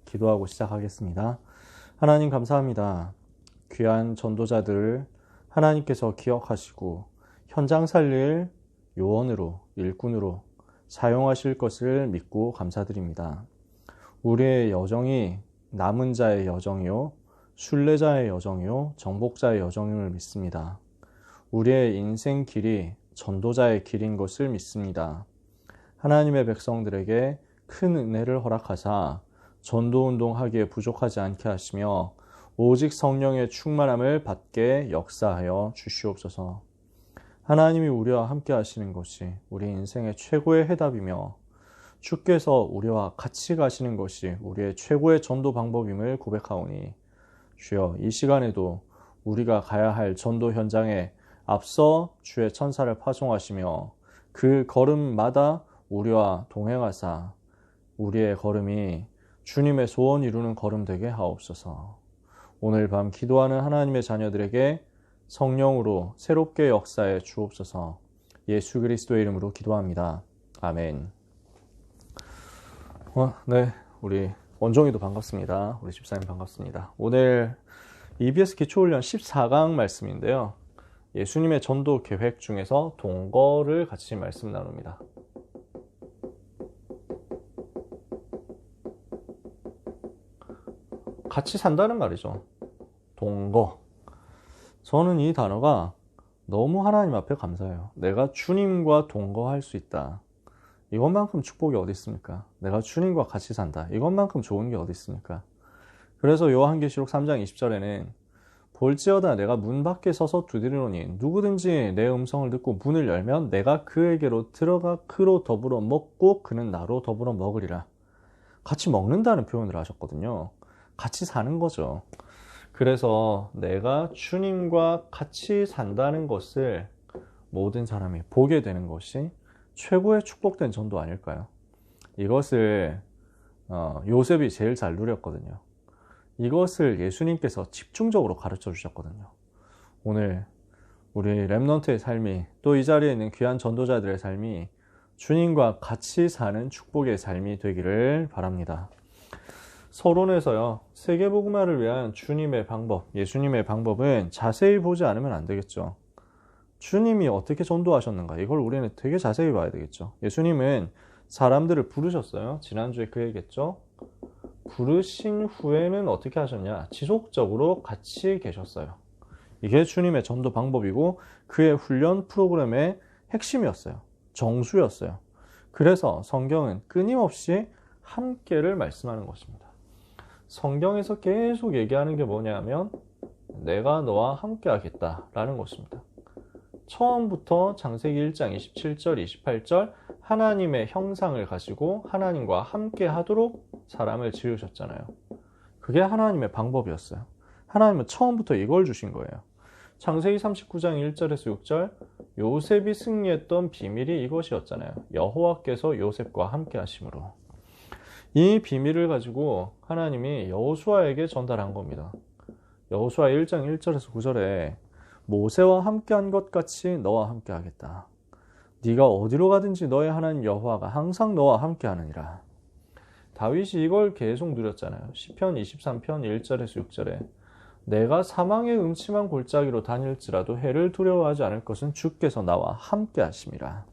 기도하고 시작하겠습니다. 하나님 감사합니다. 귀한 전도자들을 하나님께서 기억하시고 현장 살릴 요원으로, 일꾼으로 사용하실 것을 믿고 감사드립니다. 우리의 여정이 남은 자의 여정이요, 순례자의 여정이요, 정복자의 여정임을 믿습니다. 우리의 인생 길이 전도자의 길인 것을 믿습니다. 하나님의 백성들에게 큰 은혜를 허락하사 전도운동 하기에 부족하지 않게 하시며 오직 성령의 충만함을 받게 역사하여 주시옵소서. 하나님이 우리와 함께 하시는 것이 우리 인생의 최고의 해답이며 주께서 우리와 같이 가시는 것이 우리의 최고의 전도 방법임을 고백하오니 주여 이 시간에도 우리가 가야 할 전도 현장에 앞서 주의 천사를 파송하시며 그 걸음마다 우리와 동행하사 우리의 걸음이 주님의 소원 이루는 걸음 되게 하옵소서. 오늘 밤 기도하는 하나님의 자녀들에게 성령으로 새롭게 역사해 주옵소서. 예수 그리스도의 이름으로 기도합니다. 아멘. 네, 우리 원종이도 반갑습니다. 우리 집사님 반갑습니다. 오늘 EBS 기초훈련 14강 말씀인데요. 예수님의 전도 계획 중에서 동거를 같이 말씀 나눕니다. 같이 산다는 말이죠. 동거. 저는 이 단어가 너무 하나님 앞에 감사해요. 내가 주님과 동거할 수 있다. 이것만큼 축복이 어디 있습니까? 내가 주님과 같이 산다. 이것만큼 좋은 게 어디 있습니까? 그래서 요한계시록 3장 20절에는 볼지어다 내가 문 밖에 서서 두드리노니 누구든지 내 음성을 듣고 문을 열면 내가 그에게로 들어가 그로 더불어 먹고 그는 나로 더불어 먹으리라. 같이 먹는다는 표현을 하셨거든요. 같이 사는 거죠. 그래서 내가 주님과 같이 산다는 것을 모든 사람이 보게 되는 것이 최고의 축복된 전도 아닐까요? 이것을 요셉이 제일 잘 누렸거든요. 이것을 예수님께서 집중적으로 가르쳐 주셨거든요. 오늘 우리 렘넌트의 삶이 또 이 자리에 있는 귀한 전도자들의 삶이 주님과 같이 사는 축복의 삶이 되기를 바랍니다. 서론에서요, 세계복음화를 위한 주님의 방법, 예수님의 방법은 자세히 보지 않으면 안 되겠죠. 주님이 어떻게 전도하셨는가, 이걸 우리는 되게 자세히 봐야 되겠죠. 예수님은 사람들을 부르셨어요. 지난주에 그 얘기했죠. 부르신 후에는 어떻게 하셨냐? 지속적으로 같이 계셨어요. 이게 주님의 전도 방법이고 그의 훈련 프로그램의 핵심이었어요. 정수였어요. 그래서 성경은 끊임없이 함께를 말씀하는 것입니다. 성경에서 계속 얘기하는 게 뭐냐면 내가 너와 함께 하겠다라는 것입니다. 처음부터 창세기 1장 27절, 28절 하나님의 형상을 가지고 하나님과 함께 하도록 사람을 지으셨잖아요. 그게 하나님의 방법이었어요. 하나님은 처음부터 이걸 주신 거예요. 창세기 39장 1절에서 6절 요셉이 승리했던 비밀이 이것이었잖아요. 여호와께서 요셉과 함께 하심으로. 이 비밀을 가지고 하나님이 여호수아에게 전달한 겁니다. 여호수아 1장 1절에서 9절에 모세와 함께한 것 같이 너와 함께하겠다. 네가 어디로 가든지 너의 하나님 여호와가 항상 너와 함께하느니라. 다윗이 이걸 계속 누렸잖아요. 시편 23편 1절에서 6절에 내가 사망의 음침한 골짜기로 다닐지라도 해를 두려워하지 않을 것은 주께서 나와 함께하심이라.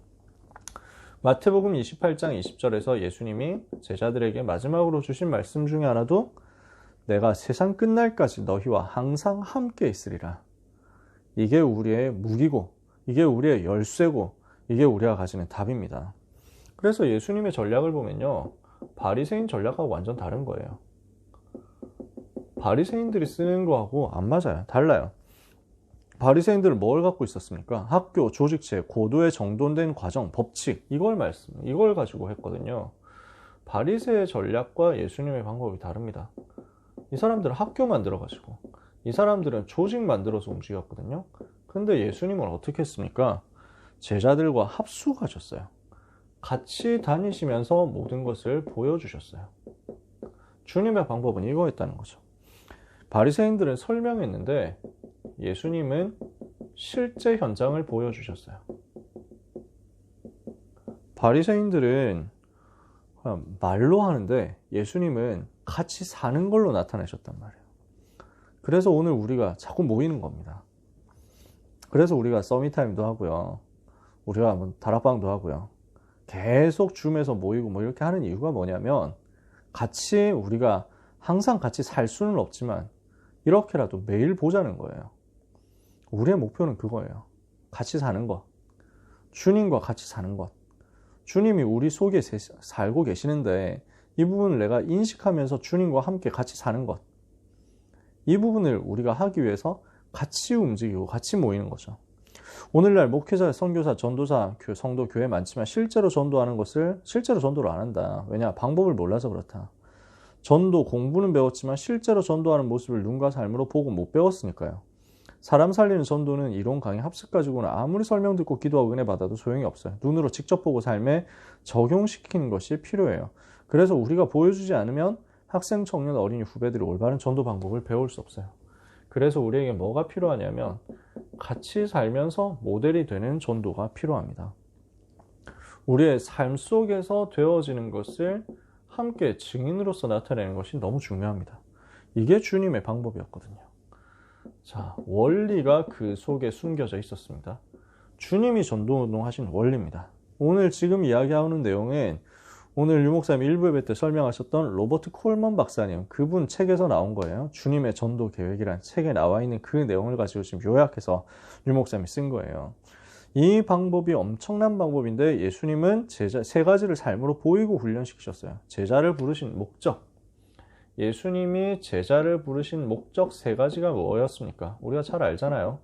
마태복음 28장 20절에서 예수님이 제자들에게 마지막으로 주신 말씀 중에 하나도 내가 세상 끝날까지 너희와 항상 함께 있으리라. 이게 우리의 무기고 이게 우리의 열쇠고 이게 우리가 가지는 답입니다. 그래서 예수님의 전략을 보면요, 바리새인 전략하고 완전 다른 거예요. 바리새인들이 쓰는 거하고 안 맞아요. 달라요. 바리새인들은 뭘 갖고 있었습니까? 학교, 조직체, 고도의 정돈된 과정, 법칙, 이걸 가지고 했거든요. 바리새의 전략과 예수님의 방법이 다릅니다. 이 사람들은 학교 만들어가지고 이 사람들은 조직 만들어서 움직였거든요. 근데 예수님은 어떻게 했습니까? 제자들과 합숙하셨어요. 같이 다니시면서 모든 것을 보여주셨어요. 주님의 방법은 이거였다는 거죠. 바리새인들은 설명했는데 예수님은 실제 현장을 보여주셨어요. 바리새인들은 그냥 말로 하는데 예수님은 같이 사는 걸로 나타내셨단 말이에요. 그래서 오늘 우리가 자꾸 모이는 겁니다. 그래서 우리가 서밋타임도 하고요. 우리가 뭐 다락방도 하고요. 계속 줌에서 모이고 뭐 이렇게 하는 이유가 뭐냐면 같이 우리가 항상 같이 살 수는 없지만 이렇게라도 매일 보자는 거예요. 우리의 목표는 그거예요. 같이 사는 것. 주님과 같이 사는 것. 주님이 우리 속에 살고 계시는데 이 부분을 내가 인식하면서 주님과 함께 같이 사는 것. 이 부분을 우리가 하기 위해서 같이 움직이고 같이 모이는 거죠. 오늘날 목회자, 선교사, 전도사, 성도, 교회 많지만 실제로 전도하는 것을 실제로 전도를 안 한다. 왜냐? 방법을 몰라서 그렇다. 전도 공부는 배웠지만 실제로 전도하는 모습을 눈과 삶으로 보고 못 배웠으니까요. 사람 살리는 전도는 이론 강의 합숙 가지고는 아무리 설명 듣고 기도하고 은혜 받아도 소용이 없어요. 눈으로 직접 보고 삶에 적용시키는 것이 필요해요. 그래서 우리가 보여주지 않으면 학생, 청년, 어린이, 후배들이 올바른 전도 방법을 배울 수 없어요. 그래서 우리에게 뭐가 필요하냐면 같이 살면서 모델이 되는 전도가 필요합니다. 우리의 삶 속에서 되어지는 것을 함께 증인으로서 나타내는 것이 너무 중요합니다. 이게 주님의 방법이었거든요. 자, 원리가 그 속에 숨겨져 있었습니다. 주님이 전도운동 하신 원리입니다. 오늘 지금 이야기하는 내용은 오늘 유목사님 1부 예배 때 설명하셨던 로버트 콜먼 박사님, 그분 책에서 나온 거예요. 주님의 전도 계획이란 책에 나와 있는 그 내용을 가지고 지금 요약해서 유목사님이 쓴 거예요. 이 방법이 엄청난 방법인데 예수님은 세 가지를 삶으로 보이고 훈련시키셨어요. 제자를 부르신 목적. 예수님이 제자를 부르신 목적 세 가지가 뭐였습니까? 우리가 잘 알잖아요.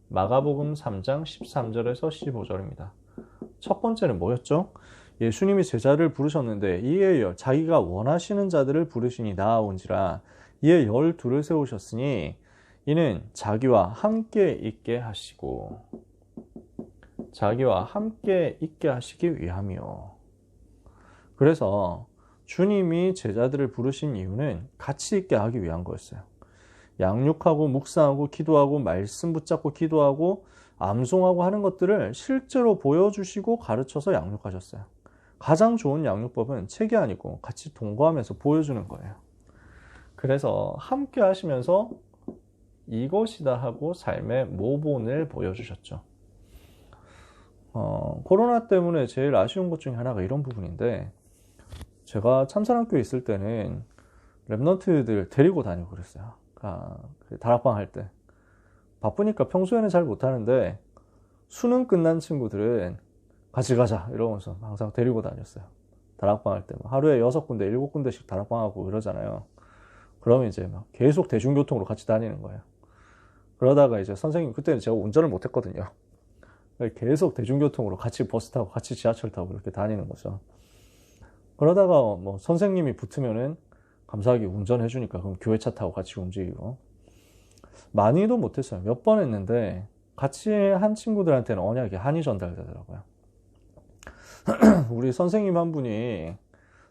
마가복음 3장 13절에서 15절입니다. 첫 번째는 뭐였죠? 예수님이 제자를 부르셨는데 이에 자기가 원하시는 자들을 부르시니 나아온지라 이에 12를 세우셨으니 이는 자기와 함께 있게 하시고 자기와 함께 있게 하시기 위함이요. 그래서 주님이 제자들을 부르신 이유는 같이 있게 하기 위한 거였어요. 양육하고 묵상하고 기도하고 말씀 붙잡고 기도하고 암송하고 하는 것들을 실제로 보여주시고 가르쳐서 양육하셨어요. 가장 좋은 양육법은 책이 아니고 같이 동거하면서 보여주는 거예요. 그래서 함께 하시면서 이것이다 하고 삶의 모본을 보여주셨죠. 코로나 때문에 제일 아쉬운 것 중에 하나가 이런 부분인데 제가 참사랑교에 있을 때는 랩런트들 데리고 다니고 그랬어요. 다락방 할 때. 바쁘니까 평소에는 잘 못하는데 수능 끝난 친구들은 같이 가자 이러면서 항상 데리고 다녔어요. 다락방 할 때 하루에 6군데, 7군데씩 다락방하고 이러잖아요. 그러면 이제 막 계속 대중교통으로 같이 다니는 거예요. 그러다가 이제 선생님, 그때는 제가 운전을 못했거든요. 계속 대중교통으로 같이 버스 타고 같이 지하철 타고 이렇게 다니는 거죠. 그러다가 뭐 선생님이 붙으면은 감사하게 운전해 주니까 그럼 교회차 타고 같이 움직이고. 많이도 못했어요. 몇 번 했는데 같이 한 친구들한테는 언약이 한이 전달되더라고요. 우리 선생님 한 분이,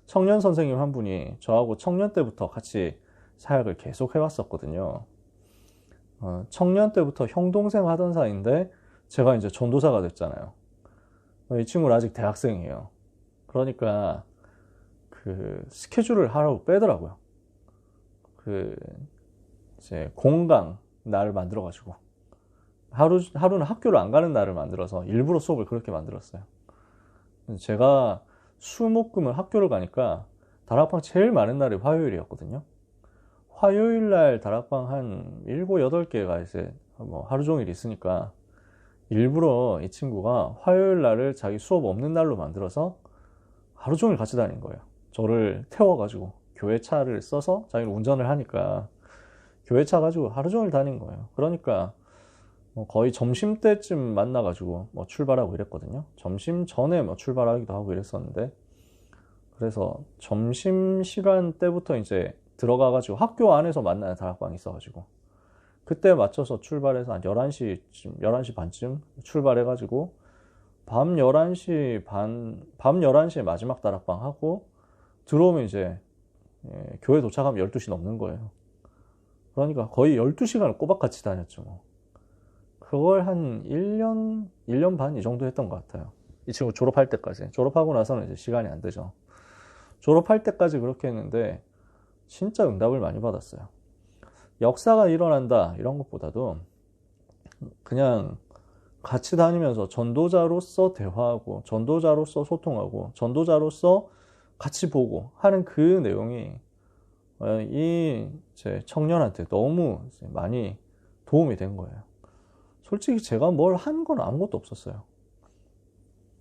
청년 선생님 한 분이 저하고 청년 때부터 같이 사역을 계속 해왔었거든요. 청년 때부터 형 동생 하던 사이인데 제가 이제 전도사가 됐잖아요. 이 친구는 아직 대학생이에요. 그러니까 그 스케줄을 하라고 빼더라고요. 이제 공강 날을 만들어가지고 하루는 학교를 안 가는 날을 만들어서 일부러 수업을 그렇게 만들었어요. 제가 수목금을 학교를 가니까 다락방 제일 많은 날이 화요일이었거든요. 화요일 날 다락방 한 7, 8개가 이제 뭐 하루 종일 있으니까 일부러 이 친구가 화요일 날을 자기 수업 없는 날로 만들어서 하루 종일 같이 다닌 거예요. 저를 태워가지고 교회 차를 써서 자기는 운전을 하니까 교회 차 가지고 하루 종일 다닌 거예요. 그러니까 뭐 거의 점심때쯤 만나가지고 뭐 출발하고 이랬거든요. 점심 전에 뭐 출발하기도 하고 이랬었는데, 그래서 점심시간 때부터 이제 들어가가지고 학교 안에서 만나는 다락방이 있어가지고 그때 맞춰서 출발해서 한 11시 반쯤 출발해가지고 밤 11시에 마지막 다락방 하고 들어오면 이제 교회 도착하면 12시 넘는 거예요. 그러니까 거의 12시간을 꼬박 같이 다녔죠. 뭐. 그걸 한 1년 반 이 정도 했던 것 같아요. 이 친구 졸업할 때까지. 졸업하고 나서는 이제 시간이 안 되죠. 졸업할 때까지 그렇게 했는데 진짜 응답을 많이 받았어요. 역사가 일어난다 이런 것보다도 그냥 같이 다니면서 전도자로서 대화하고 전도자로서 소통하고 전도자로서 같이 보고 하는 그 내용이 이 제 청년한테 너무 많이 도움이 된 거예요. 솔직히 제가 뭘 한 건 아무것도 없었어요.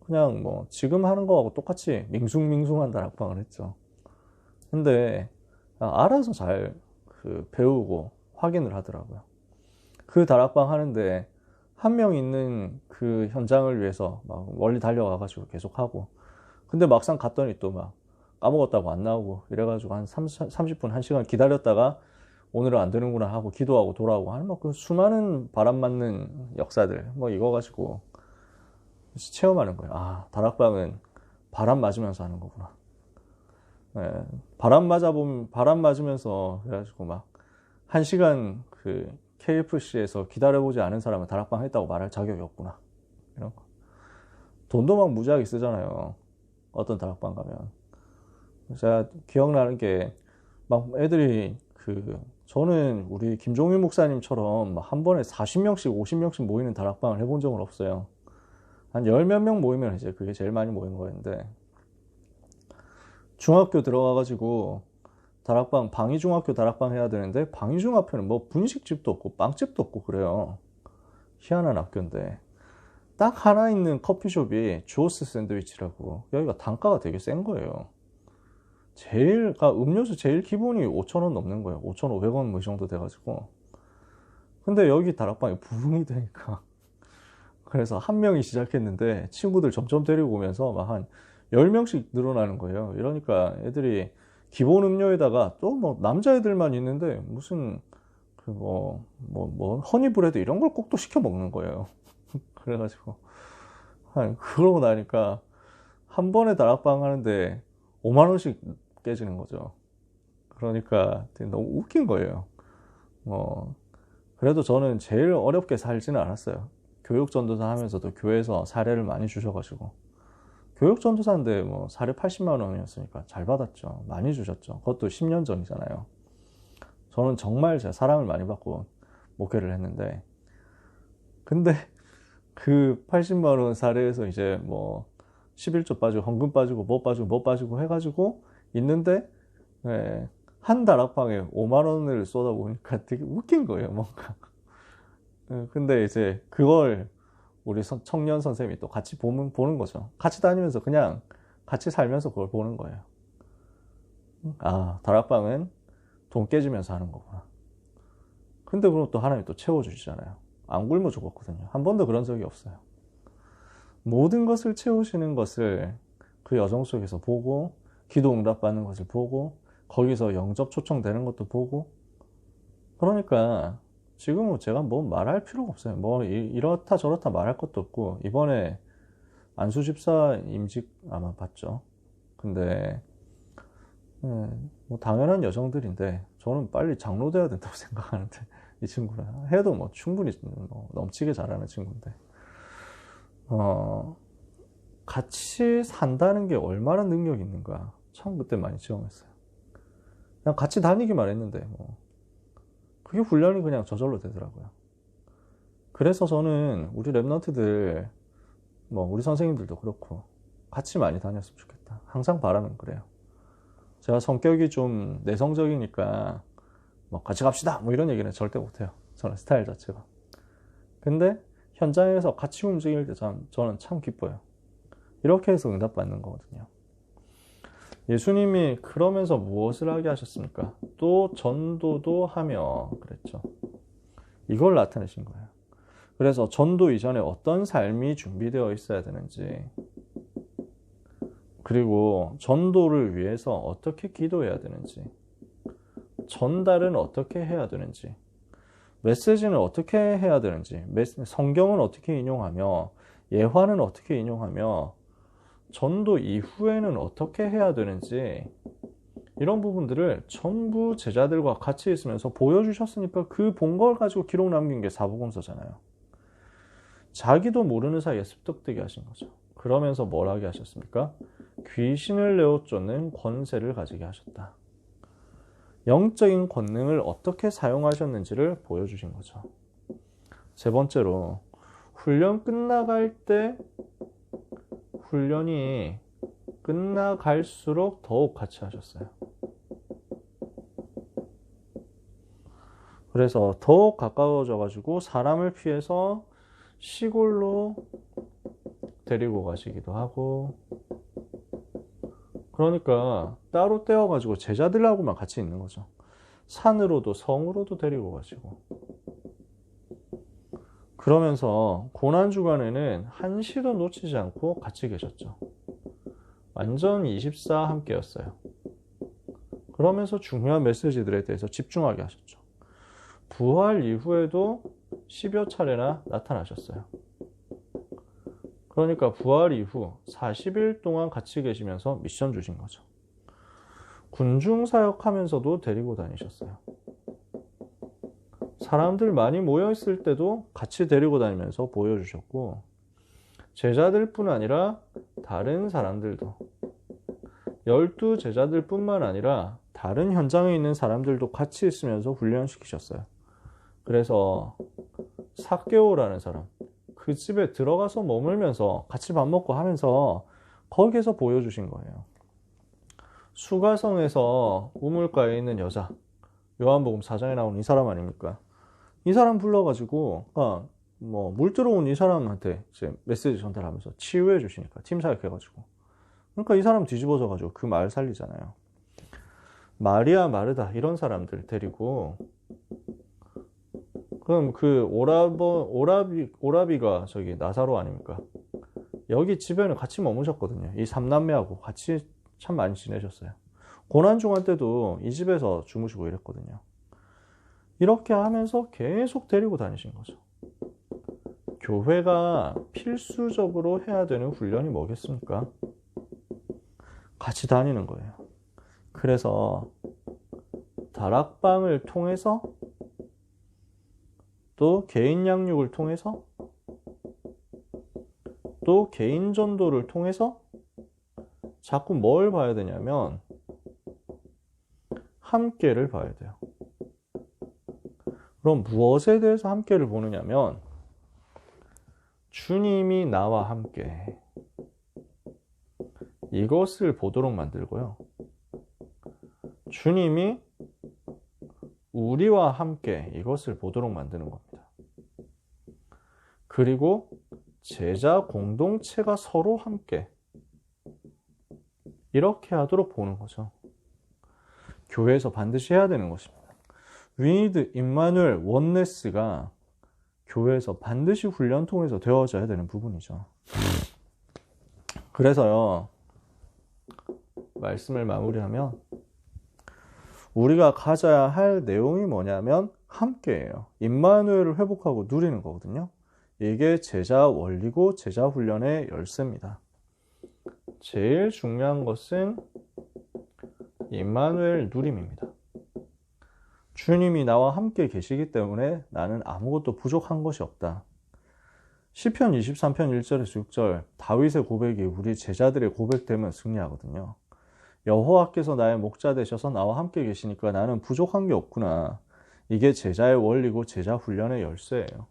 그냥 뭐 지금 하는 거하고 똑같이 밍숭밍숭한 다락방을 했죠. 근데 알아서 잘 배우고 확인을 하더라고요. 그 다락방 하는데 한 명 있는 그 현장을 위해서 막 멀리 달려가가지고 계속 하고, 근데 막상 갔더니 또 막 까먹었다고 안 나오고 이래가지고 한 30분, 1시간 기다렸다가 오늘은 안 되는구나 하고 기도하고 돌아오고 하는 뭐 그 수많은 바람 맞는 역사들 뭐 이거 가지고 체험하는 거예요. 아, 다락방은 바람 맞으면서 하는 거구나. 네, 바람 맞으면서 그래가지고 막 1시간 그 KFC에서 기다려보지 않은 사람은 다락방 했다고 말할 자격이 없구나. 이런 거. 돈도 막 무지하게 쓰잖아요. 어떤 다락방 가면. 제가 기억나는 게 막 애들이 저는 우리 김종윤 목사님처럼 막 한 번에 40명씩 50명씩 모이는 다락방을 해본 적은 없어요. 한 10몇 명 모이면 이제 그게 제일 많이 모인 거였는데, 중학교 들어가가지고 다락방, 방위중학교 다락방 해야 되는데 방위중 앞에는 뭐 분식집도 없고 빵집도 없고 그래요. 희한한 학교인데 딱 하나 있는 커피숍이 주오스 샌드위치라고, 여기가 단가가 되게 센 거예요. 음료수 제일 기본이 5,000원 넘는 거예요. 5,500원 뭐 이 정도 돼가지고. 근데 여기 다락방이 부흥이 되니까 그래서 한 명이 시작했는데 친구들 점점 데리고 오면서 막 한 10명씩 늘어나는 거예요. 이러니까 애들이 기본 음료에다가 또 뭐 남자애들만 있는데 무슨 허니브레드 이런 걸 꼭 또 시켜 먹는 거예요. 그래가지고 그러고 나니까 한 번에 다락방 하는데 5만 원씩 깨지는 거죠. 그러니까 되게 너무 웃긴 거예요. 그래도 저는 제일 어렵게 살지는 않았어요. 교육전도사 하면서도 교회에서 사례를 많이 주셔가지고, 교육전도사인데 뭐 사례 80만 원이었으니까 잘 받았죠. 많이 주셨죠. 그것도 10년 전이잖아요. 저는 정말 제 사랑을 많이 받고 목회를 했는데, 근데 그 80만 원 사례에서 이제 뭐 11조 빠지고 헌금 빠지고 뭐 빠지고 해가지고 있는데, 한 다락방에 5만 원을 쏟아보니까 되게 웃긴 거예요, 뭔가. 근데 이제 그걸 우리 청년 선생님이 또 같이 보는 거죠. 같이 다니면서 그냥 같이 살면서 그걸 보는 거예요. 아, 다락방은 돈 깨지면서 하는 거구나. 근데 그럼 또 하나님이 또 채워주시잖아요. 안 굶어 죽었거든요. 한 번도 그런 적이 없어요. 모든 것을 채우시는 것을 그 여정 속에서 보고, 기도 응답 받는 것을 보고, 거기서 영접 초청되는 것도 보고. 그러니까 지금은 제가 뭐 말할 필요가 없어요. 뭐 이렇다 저렇다 말할 것도 없고, 이번에 안수 집사 임직 아마 봤죠. 근데 뭐 당연한 여정들인데 저는 빨리 장로 돼야 된다고 생각하는데, 이 친구는 해도 뭐 충분히 넘치게 잘하는 친구인데, 같이 산다는 게 얼마나 능력이 있는가 참 그때 많이 체험했어요. 그냥 같이 다니기만 했는데 뭐 그게 훈련이 그냥 저절로 되더라고요. 그래서 저는 우리 랩런트들, 뭐 우리 선생님들도 그렇고 같이 많이 다녔으면 좋겠다. 항상 바라는 그래요. 제가 성격이 좀 내성적이니까 뭐 같이 갑시다 뭐 이런 얘기는 절대 못해요. 저는 스타일 자체가. 근데 현장에서 같이 움직일 때 저는 참 기뻐요. 이렇게 해서 응답받는 거거든요. 예수님이 그러면서 무엇을 하게 하셨습니까? 또 전도도 하며 그랬죠. 이걸 나타내신 거예요. 그래서 전도 이전에 어떤 삶이 준비되어 있어야 되는지, 그리고 전도를 위해서 어떻게 기도해야 되는지, 전달은 어떻게 해야 되는지, 메시지는 어떻게 해야 되는지, 성경은 어떻게 인용하며, 예화는 어떻게 인용하며, 전도 이후에는 어떻게 해야 되는지, 이런 부분들을 전부 제자들과 같이 있으면서 보여주셨으니까 그 본 걸 가지고 기록 남긴 게 사복음서잖아요. 자기도 모르는 사이에 습득되게 하신 거죠. 그러면서 뭘 하게 하셨습니까? 귀신을 내어 쫓는 권세를 가지게 하셨다. 영적인 권능을 어떻게 사용하셨는지를 보여주신 거죠. 세 번째로, 훈련 끝나갈 때 훈련이 끝나갈수록 더욱 같이 하셨어요. 그래서 더욱 가까워져 가지고 사람을 피해서 시골로 데리고 가시기도 하고, 그러니까 따로 떼어가지고 제자들하고만 같이 있는 거죠. 산으로도 성으로도 데리고 가시고, 그러면서 고난주간에는 한시도 놓치지 않고 같이 계셨죠. 완전 24 함께였어요. 그러면서 중요한 메시지들에 대해서 집중하게 하셨죠. 부활 이후에도 10여 차례나 나타나셨어요. 그러니까 부활 이후 40일 동안 같이 계시면서 미션 주신 거죠. 군중사역하면서도 데리고 다니셨어요. 사람들 많이 모여있을 때도 같이 데리고 다니면서 보여주셨고, 제자들뿐 아니라 다른 사람들도, 12제자들뿐만 아니라 다른 현장에 있는 사람들도 같이 있으면서 훈련시키셨어요. 그래서 삭개오라는 사람, 그 집에 들어가서 머물면서 같이 밥 먹고 하면서 거기에서 보여주신 거예요. 수가성에서 우물가에 있는 여자, 요한복음 4장에 나온 이 사람 아닙니까? 이 사람 불러가지고 물 들어온 이 사람한테 이제 메시지 전달하면서 치유해 주시니까, 팀 사역해가지고, 그러니까 이 사람 뒤집어져 가지고 그 마을 살리잖아요. 마리아, 마르다 이런 사람들 데리고, 그럼 그 오라비가 저기 나사로 아닙니까? 여기 집에는 같이 머무셨거든요. 이 삼남매하고 같이 참 많이 지내셨어요. 고난중간 때도 이 집에서 주무시고 이랬거든요. 이렇게 하면서 계속 데리고 다니신 거죠. 교회가 필수적으로 해야 되는 훈련이 뭐겠습니까? 같이 다니는 거예요. 그래서 다락방을 통해서, 또 개인 양육을 통해서, 또 개인 전도를 통해서 자꾸 뭘 봐야 되냐면 함께를 봐야 돼요. 그럼 무엇에 대해서 함께를 보느냐면, 주님이 나와 함께, 이것을 보도록 만들고요. 주님이 우리와 함께, 이것을 보도록 만드는 겁니다. 그리고 제자 공동체가 서로 함께, 이렇게 하도록 보는 거죠. 교회에서 반드시 해야 되는 것입니다. We need Emmanuel Oneness가 교회에서 반드시 훈련 통해서 되어져야 되는 부분이죠. 그래서요, 말씀을 마무리하면 우리가 가져야 할 내용이 뭐냐면 함께예요. 임마누엘을 회복하고 누리는 거거든요. 이게 제자 원리고 제자 훈련의 열쇠입니다. 제일 중요한 것은 임마누엘 누림입니다. 주님이 나와 함께 계시기 때문에 나는 아무것도 부족한 것이 없다. 시편 23편 1절에서 6절, 다윗의 고백이 우리 제자들의 고백되면 승리하거든요. 여호와께서 나의 목자 되셔서 나와 함께 계시니까 나는 부족한 게 없구나. 이게 제자의 원리고 제자 훈련의 열쇠예요.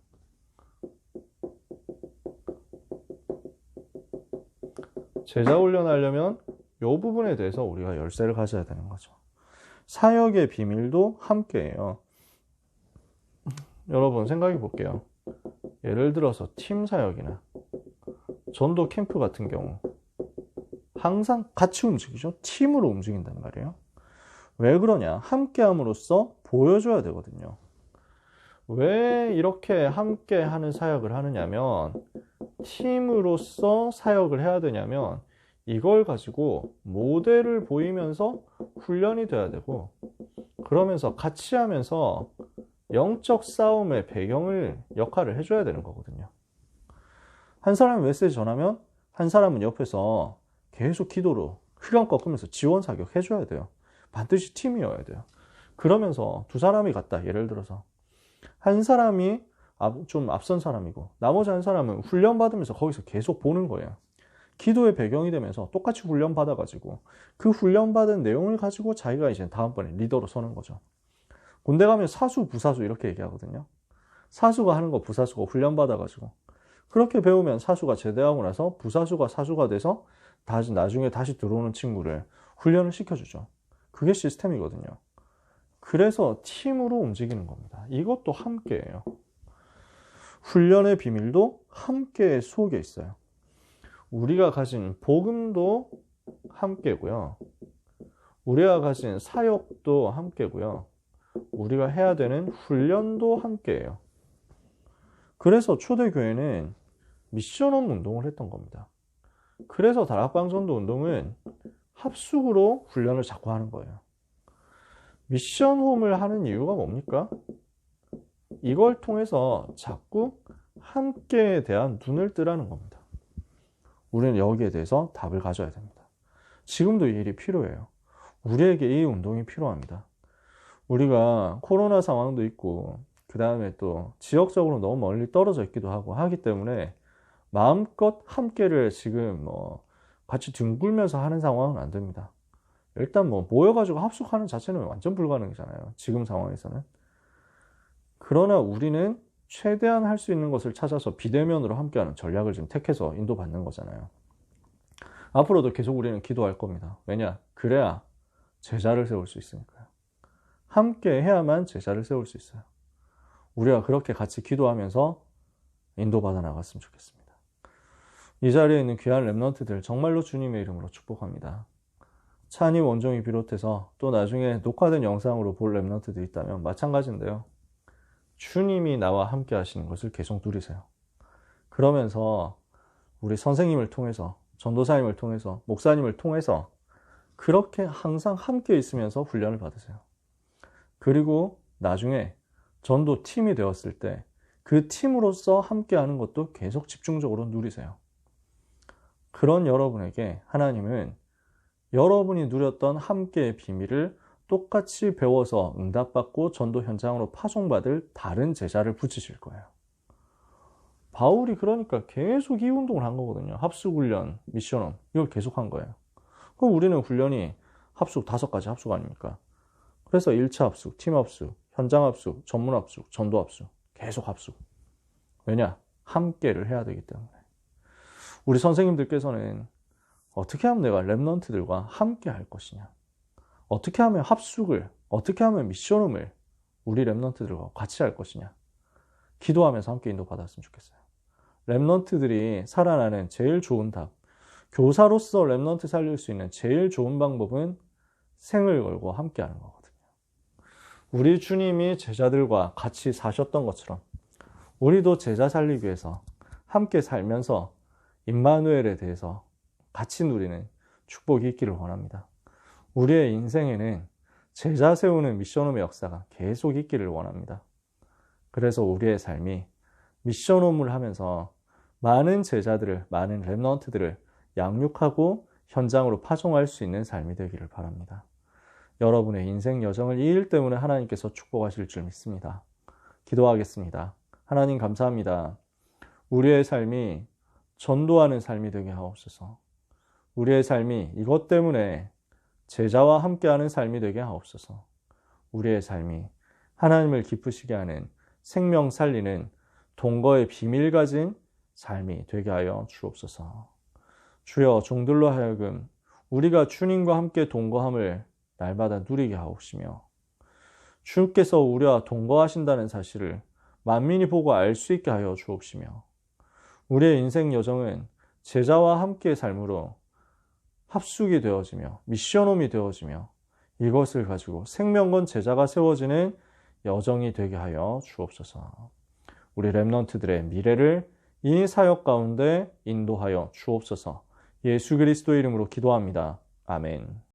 제자 훈련하려면 이 부분에 대해서 우리가 열쇠를 가져야 되는 거죠. 사역의 비밀도 함께해요. 여러분 생각해 볼게요. 예를 들어서 팀 사역이나 전도 캠프 같은 경우 항상 같이 움직이죠. 팀으로 움직인단 말이에요. 왜 그러냐? 함께함으로써 보여줘야 되거든요. 왜 이렇게 함께 하는 사역을 하느냐면, 팀으로서 사역을 해야 되냐면, 이걸 가지고 모델을 보이면서 훈련이 돼야 되고, 그러면서 같이 하면서 영적 싸움의 역할을 해줘야 되는 거거든요. 한 사람이 메시지 전하면 한 사람은 옆에서 계속 기도로 휘감 꺾으면서 지원 사격 해줘야 돼요. 반드시 팀이어야 돼요. 그러면서 두 사람이 같다. 예를 들어서 한 사람이 좀 앞선 사람이고 나머지 한 사람은 훈련 받으면서 거기서 계속 보는 거예요. 기도의 배경이 되면서 똑같이 훈련 받아가지고 그 훈련 받은 내용을 가지고 자기가 이제 다음번에 리더로 서는 거죠. 군대 가면 사수, 부사수 이렇게 얘기하거든요. 사수가 하는 거 부사수가 훈련 받아가지고 그렇게 배우면 사수가 제대하고 나서 부사수가 사수가 돼서 나중에 다시 들어오는 친구를 훈련을 시켜주죠. 그게 시스템이거든요. 그래서 팀으로 움직이는 겁니다. 이것도 함께예요. 훈련의 비밀도 함께 속에 있어요. 우리가 가진 복음도 함께고요. 우리가 가진 사역도 함께고요. 우리가 해야 되는 훈련도 함께예요. 그래서 초대교회는 미션홈 운동을 했던 겁니다. 그래서 다락방전도 운동은 합숙으로 훈련을 자꾸 하는 거예요. 미션홈을 하는 이유가 뭡니까? 이걸 통해서 자꾸 함께에 대한 눈을 뜨라는 겁니다. 우리는 여기에 대해서 답을 가져야 됩니다. 지금도 이 일이 필요해요. 우리에게 이 운동이 필요합니다. 우리가 코로나 상황도 있고 그 다음에 또 지역적으로 너무 멀리 떨어져 있기도 하고 하기 때문에 마음껏 함께를 지금 같이 뒹굴면서 하는 상황은 안 됩니다. 일단 모여가지고 합숙하는 자체는 완전 불가능이잖아요. 지금 상황에서는. 그러나 우리는 최대한 할 수 있는 것을 찾아서 비대면으로 함께하는 전략을 지금 택해서 인도받는 거잖아요. 앞으로도 계속 우리는 기도할 겁니다. 왜냐? 그래야 제자를 세울 수 있으니까요. 함께 해야만 제자를 세울 수 있어요. 우리가 그렇게 같이 기도하면서 인도받아 나갔으면 좋겠습니다. 이 자리에 있는 귀한 렘넌트들 정말로 주님의 이름으로 축복합니다. 찬이 원종이 비롯해서 또 나중에 녹화된 영상으로 볼 렘넌트들이 있다면 마찬가지인데요. 주님이 나와 함께 하시는 것을 계속 누리세요. 그러면서 우리 선생님을 통해서, 전도사님을 통해서, 목사님을 통해서 그렇게 항상 함께 있으면서 훈련을 받으세요. 그리고 나중에 전도 팀이 되었을 때 그 팀으로서 함께 하는 것도 계속 집중적으로 누리세요. 그런 여러분에게 하나님은 여러분이 누렸던 함께의 비밀을 똑같이 배워서 응답받고 전도 현장으로 파송받을 다른 제자를 붙이실 거예요. 바울이 그러니까 계속 이 운동을 한 거거든요. 합숙훈련, 미션홈 이걸 계속 한 거예요. 그럼 우리는 훈련이 합숙 5가지 합숙 아닙니까? 그래서 1차 합숙, 팀 합숙, 현장 합숙, 전문 합숙, 전도 합숙 계속 합숙. 왜냐? 함께를 해야 되기 때문에. 우리 선생님들께서는 어떻게 하면 내가 렘넌트들과 함께 할 것이냐? 어떻게 하면 합숙을, 어떻게 하면 미션홈을 우리 렘넌트들과 같이 할 것이냐? 기도하면서 함께 인도받았으면 좋겠어요. 렘넌트들이 살아나는 제일 좋은 답, 교사로서 렘넌트 살릴 수 있는 제일 좋은 방법은 생을 걸고 함께 하는 거거든요. 우리 주님이 제자들과 같이 사셨던 것처럼 우리도 제자 살리기 위해서 함께 살면서 임마누엘에 대해서 같이 누리는 축복이 있기를 원합니다. 우리의 인생에는 제자 세우는 미션홈의 역사가 계속 있기를 원합니다. 그래서 우리의 삶이 미션홈을 하면서 많은 제자들을, 많은 렘넌트들을 양육하고 현장으로 파송할 수 있는 삶이 되기를 바랍니다. 여러분의 인생 여정을 이 일 때문에 하나님께서 축복하실 줄 믿습니다. 기도하겠습니다. 하나님 감사합니다. 우리의 삶이 전도하는 삶이 되게 하옵소서. 우리의 삶이 이것 때문에 제자와 함께하는 삶이 되게 하옵소서. 우리의 삶이 하나님을 기쁘시게 하는 생명 살리는 동거의 비밀 가진 삶이 되게 하여 주옵소서. 주여, 종들로 하여금 우리가 주님과 함께 동거함을 날마다 누리게 하옵시며 주께서 우리와 동거하신다는 사실을 만민이 보고 알 수 있게 하여 주옵시며 우리의 인생 여정은 제자와 함께의 삶으로 합숙이 되어지며 미션홈이 되어지며 이것을 가지고 생명건 제자가 세워지는 여정이 되게 하여 주옵소서. 우리 렘넌트들의 미래를 이 사역 가운데 인도하여 주옵소서. 예수 그리스도의 이름으로 기도합니다. 아멘.